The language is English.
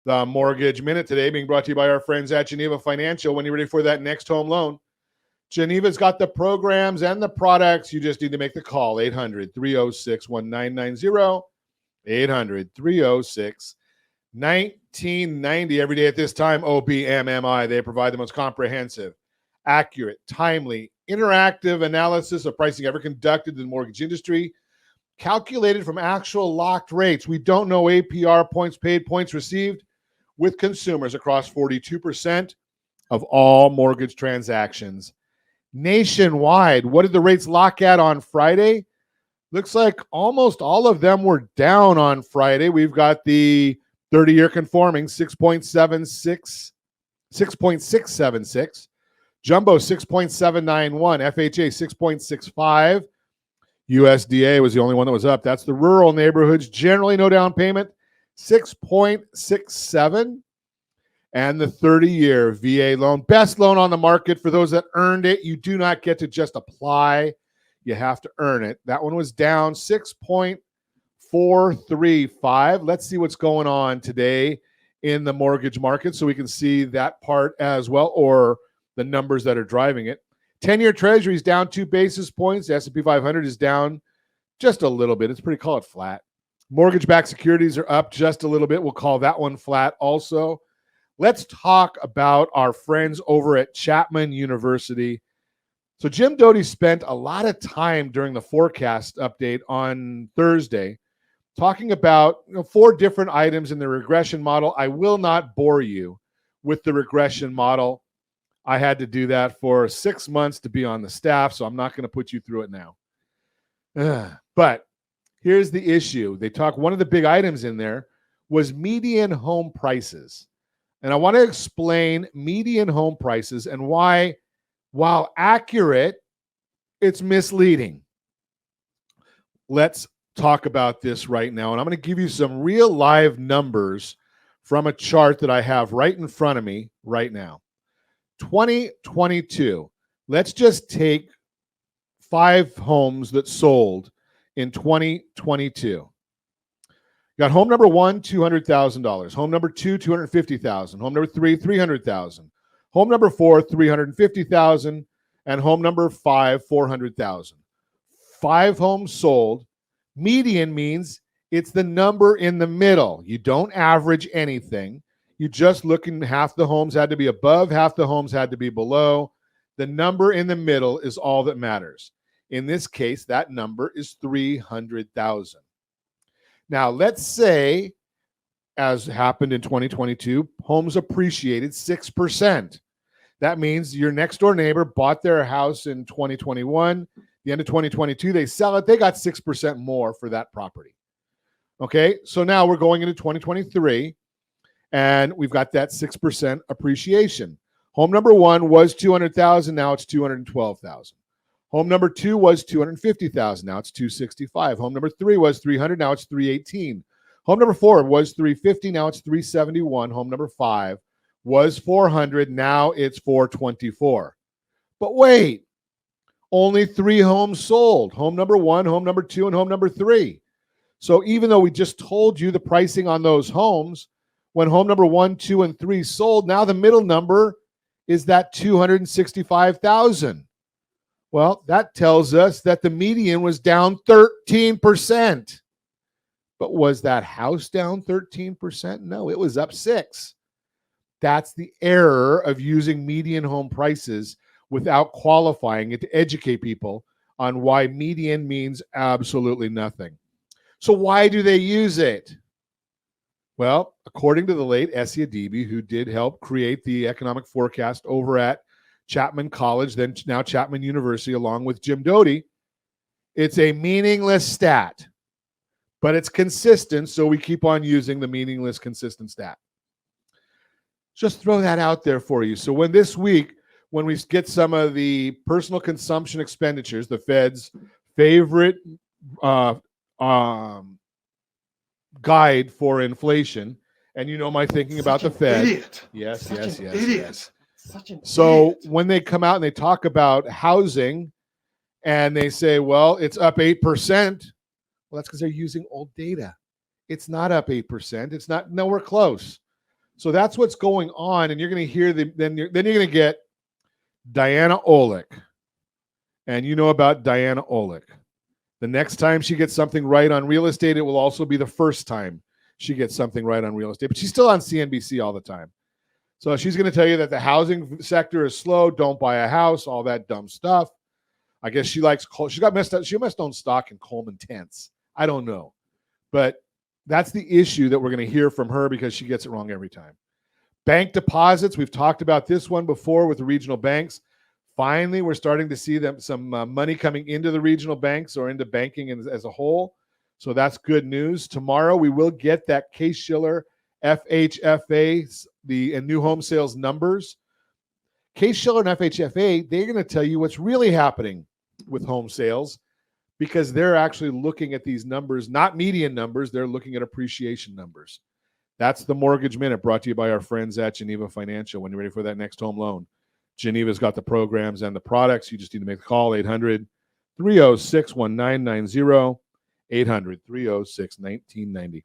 The Mortgage Minute today being brought to you by our friends at Geneva Financial. When you're ready for that next home loan, Geneva's got the programs and the products. You just need to make the call. 800-306-1990. 800-306-1990. Every day at this time, OBMMI. They provide the most comprehensive, accurate, timely, interactive analysis of pricing ever conducted in the mortgage industry, calculated from actual locked rates. We don't know APR, points paid, points received, with consumers across 42% of all mortgage transactions nationwide. What did the rates lock at on Friday? Looks like almost all of them were down on Friday. We've got the 30-year conforming 6.676, jumbo 6.791, FHA 6.65. USDA was the only one that was up. That's the rural neighborhoods. Generally no down payment, 6.67. And the 30-year VA loan, best loan on the market for those that earned it. You do not get to just apply. You have to earn it. That one was down 6.435. Let's see what's going on today in the mortgage market so we can see that part as well, or the numbers that are driving it. 10-year Treasury is down 2 basis points. The S&P 500 is down just a little bit. It's pretty, call it flat. Mortgage-backed securities are up just a little bit. We'll call that one flat also. Let's talk about our friends over at Chapman University. So Jim Doty spent a lot of time during the forecast update on Thursday talking about 4 different items in the regression model. I will not bore you with the regression model. I had to do that for 6 months to be on the staff, so I'm not going to put you through it now. But here's the issue. They talk, one of the big items in there was median home prices. And I want to explain median home prices and why, while accurate, it's misleading. Let's talk about this right now. And I'm going to give you some real live numbers from a chart that I have right in front of me right now. 2022. Let's just take 5 homes that sold in 2022. Got home number 1, $200,000. Home number 2, $250,000. Home number 3, $300,000. Home number 4, $350,000. And home number 5, $400,000. 5 homes sold. Median means it's the number in the middle. You don't average anything. You just look, and half the homes had to be above, half the homes had to be below. The number in the middle is all that matters. In this case, that number is 300,000. Now, let's say, as happened in 2022, homes appreciated 6%. That means your next door neighbor bought their house in 2021. The end of 2022, they sell it. They got 6% more for that property. Okay, so now we're going into 2023. And we've got that 6% appreciation. Home number 1 was 200,000. Now it's 212,000. Home number 2 was 250,000. Now it's 265. Home number 3 was 300. Now it's 318. Home number 4 was 350. Now it's 371. Home number 5 was 400. Now it's 424. But wait, only 3 homes sold. Home number 1, home number 2, and home number 3. So even though we just told you the pricing on those homes, when home number 1, 2, and 3 sold, now the middle number is that 265,000. Well, that tells us that the median was down 13%. But was that house down 13%? No, it was up 6%. That's the error of using median home prices without qualifying it to educate people on why median means absolutely nothing. So why do they use it? Well, according to the late Essie Adibi, who did help create the economic forecast over at Chapman College, then now Chapman University, along with Jim Doty, it's a meaningless stat, but it's consistent, so we keep on using the meaningless, consistent stat. Just throw that out there for you. So when this week, when we get some of the personal consumption expenditures, the Fed's favorite guide for inflation, and you know my thinking about the Fed. Idiot. Yes. Such an So idiot. when they come out and they talk about housing and they say, well, it's up 8%, well, that's because they're using old data. It's not up 8%. It's not nowhere close. So that's what's going on, and you're going to hear then you're going to get Diana Olick, and you know about Diana Olick. The next time she gets something right on real estate, it will also be the first time she gets something right on real estate. But she's still on CNBC all the time. So she's going to tell you that the housing sector is slow, don't buy a house, all that dumb stuff. I guess she likes, she must own stock in Coleman Tents. I don't know. But that's the issue that we're going to hear from her because she gets it wrong every time. Bank deposits, we've talked about this one before with the regional banks. Finally, we're starting to see some money coming into the regional banks or into banking as a whole. So that's good news. Tomorrow, we will get that Case-Shiller FHFA, the new home sales numbers. Case-Shiller and FHFA, they're going to tell you what's really happening with home sales because they're actually looking at these numbers, not median numbers. They're looking at appreciation numbers. That's the Mortgage Minute brought to you by our friends at Geneva Financial. When you're ready for that next home loan, Geneva's got the programs and the products. You just need to make the call, 800-306-1990, 800-306-1990.